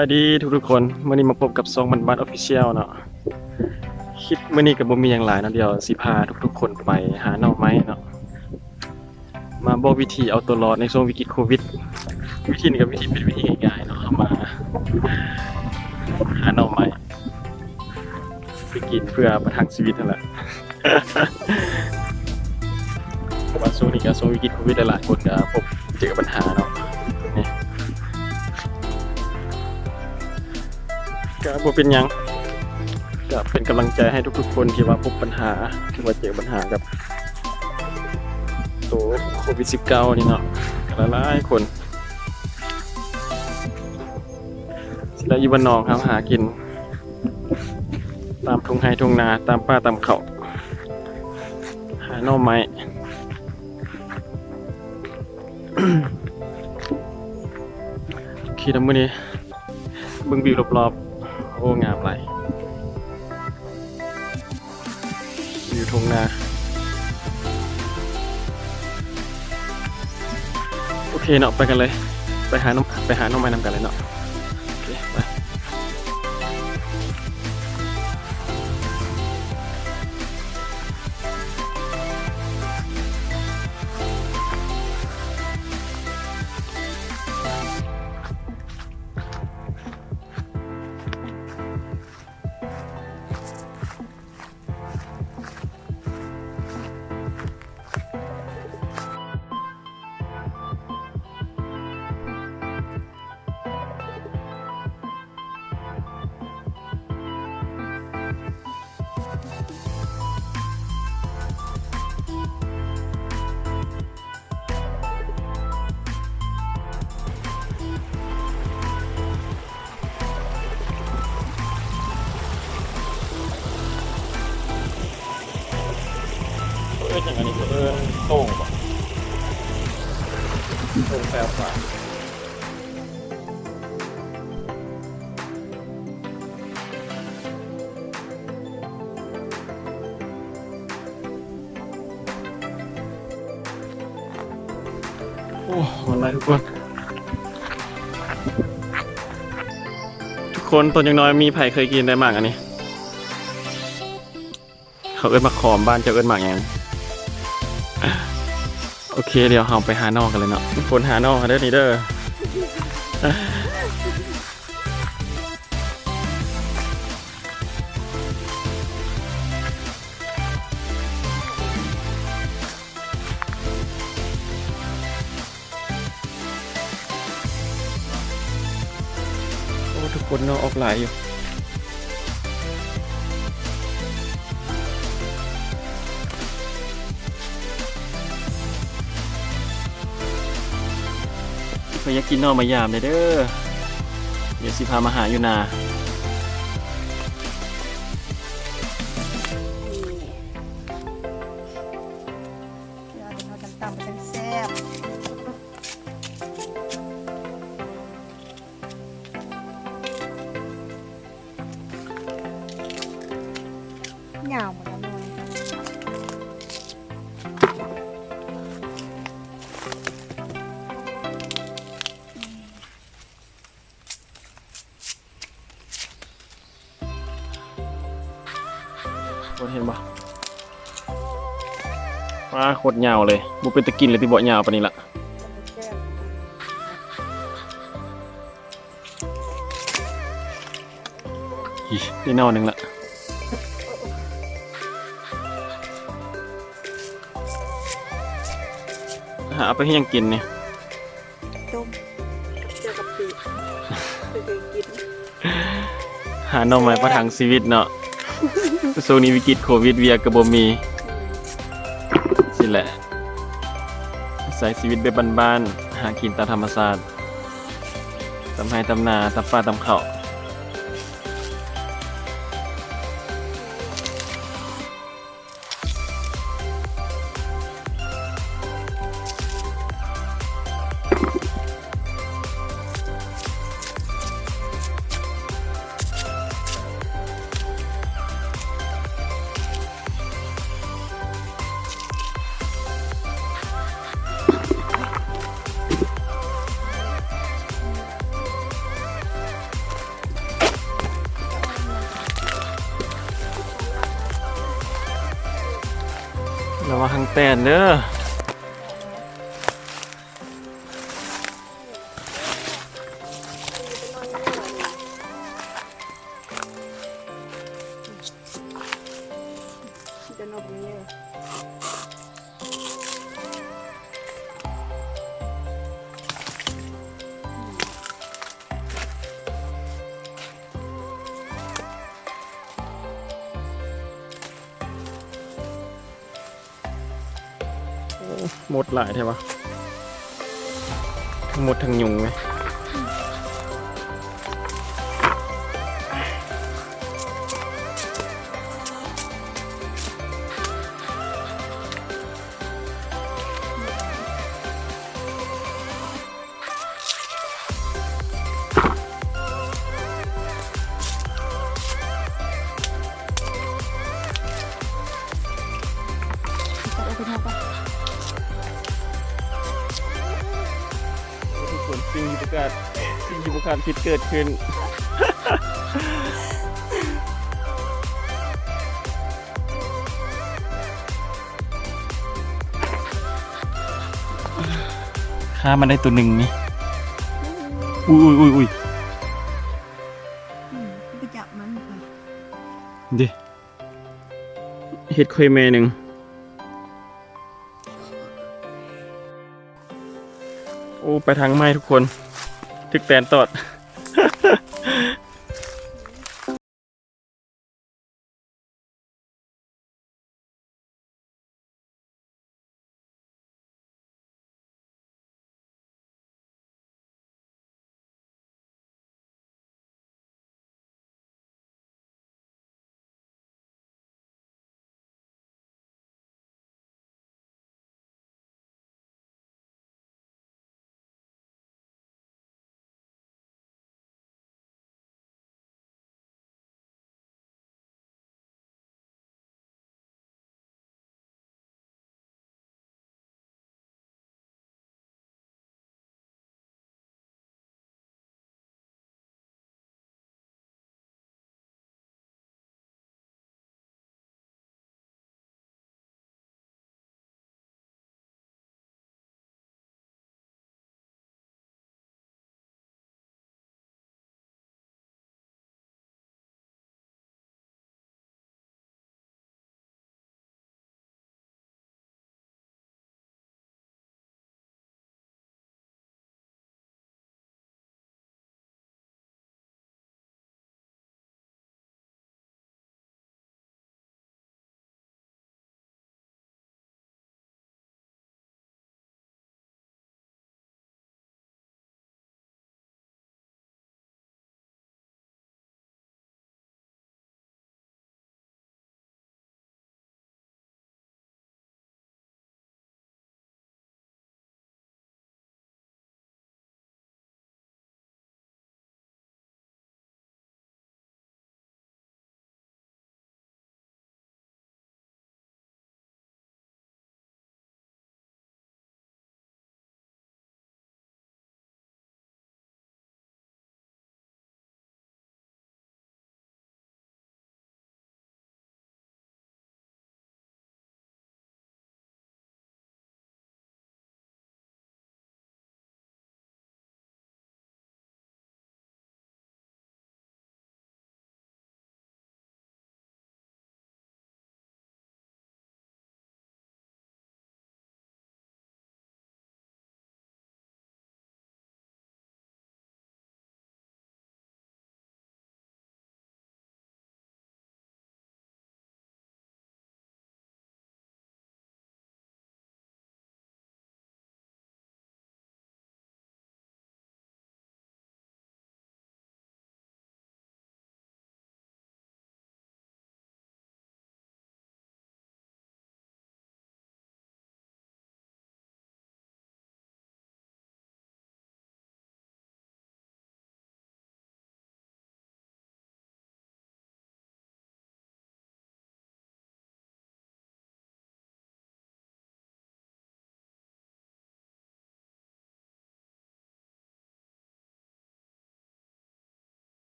บายดีทุกๆคนมื้อนี้มาพบกับซองบันๆ Official เนาะคิดมื้อนี้ก็บ่มีหยังหลายเนาะเดี๋ยวสิพาทุกๆคนไปหาหน่อไม้เนาะมาบอกวิธีเอาตัวรอดในช่วงวิกฤตโควิดวิธีนี้ก็เป็นวิธีง่ายๆเนาะเอามาหาหน่อไม้ไปกินเพื่อประทังชีวิตนั่นแหละเพราะว่าช่วงนี้ก็ช่วงวิกฤตโควิดหลายๆคนก็พบเจอปัญหาเนาะนี่ก็บ่เป็นหยังก็เป็นกำลังใจให้ทุกๆคนที่ว่าพบปัญหาที่ว่าเจอปัญหากับตัวโควิด19นี่เนาะหลายๆคนสิได้อยู่บ้านนอกครับหากินตามทุ่งไร่ทุ่งนาตามป่าตามเขาหาหน่อไม้ ขี่น้ำมือนี้เบิ่งวิวรอบๆโอ้งามหลายวิวทุ่งนาโอเคเนาะไปกันเลยไปหาหน่อไม้นำกันเลยเนาะโอเคไปอย่างนี้โต่งป่ะโต่งแปลว่าโอ้มันอะไรทุกคนตอนยังน้อยมีไผ่เคยกินได้มากอันนี้เขาเอิ้นมาขอมบ้านเจ้าเอิ้นหมากยังโอเคเดี๋ยวเราไปหานอกกันเลยเนาะคนหานอกเด้อนี่เด้อโอ้ทุกคนเนาะออกหลายอยู่ไปอยากกินนอกมายามเลยเด้อเดี๋ยวสิพามาหาอยู่นาเดี๋ยวเราจะตำเป็นแซ่บเหงาหมดแล้วเลยคนเห็นบ่ว่าโคตรยาวเลยบุเป็นตะกินเลยที่บ่ยาวปานนี้ละนี่นอนหนึ่งละหาไปให้ยังกินเนี่ย ต้มเจอกับปีกเคยกิน หาหน่อไม้ประทังชีวิตเนาะช่วงนี้วิกฤตโควิดเวียกระบ่มีสิแหละใช้ชีวิตแบบบ้านๆหากินตามธรรมชาติตำไร่ตำนาตำป่าตำเขา ตนเด้อจะนอนตรงนี้เลย หมดหลายใช่ปะทั้งหมดทั้งยุงไหมจะเอาไปทำปะ ทุกคนสิ่งที่ประกาศคิดเกิดขึ้น ฆ่ามันได้ตัวหนึ่งนี่อุ้ย ไปจับมันค่ะ ดิเฮ็ดค่อยแม่หนึ่งโอ้ไปทางไม้ทุกคนทึกแตนตอด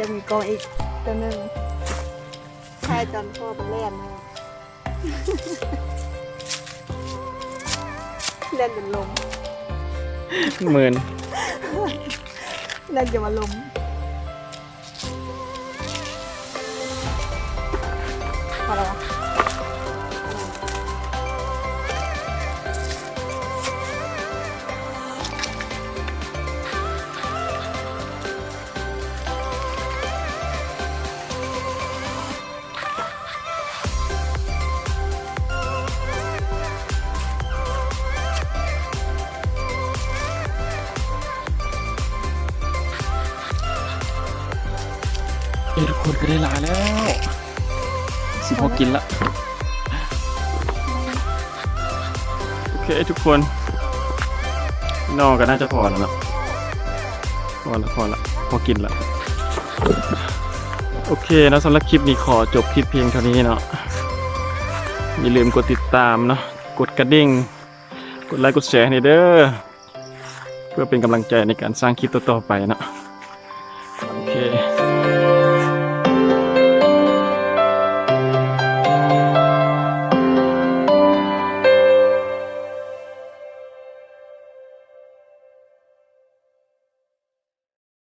ยังมีกองอีกตัวหนึ่งใช่ตอนพ่อมันเล่นนะเล่นจนลม หมื่น เล่นจะมาลมพอแล้ววะ ทุกคนก็ได้หลายแล้วสิพอกินละโอเคทุกคนนอกก็น่าจะพอแล้วเนาะพอละพอกินละโอเคนะสำหรับคลิปนี้ขอจบคลิปเพียงเท่านี้เนาะอย่าลืมกดติดตามเนาะกดกระดิ่งกดไลค์กดแชร์ให้เด้อเพื่อเป็นกำลังใจในการสร้างคลิปต่อๆไปเนาะ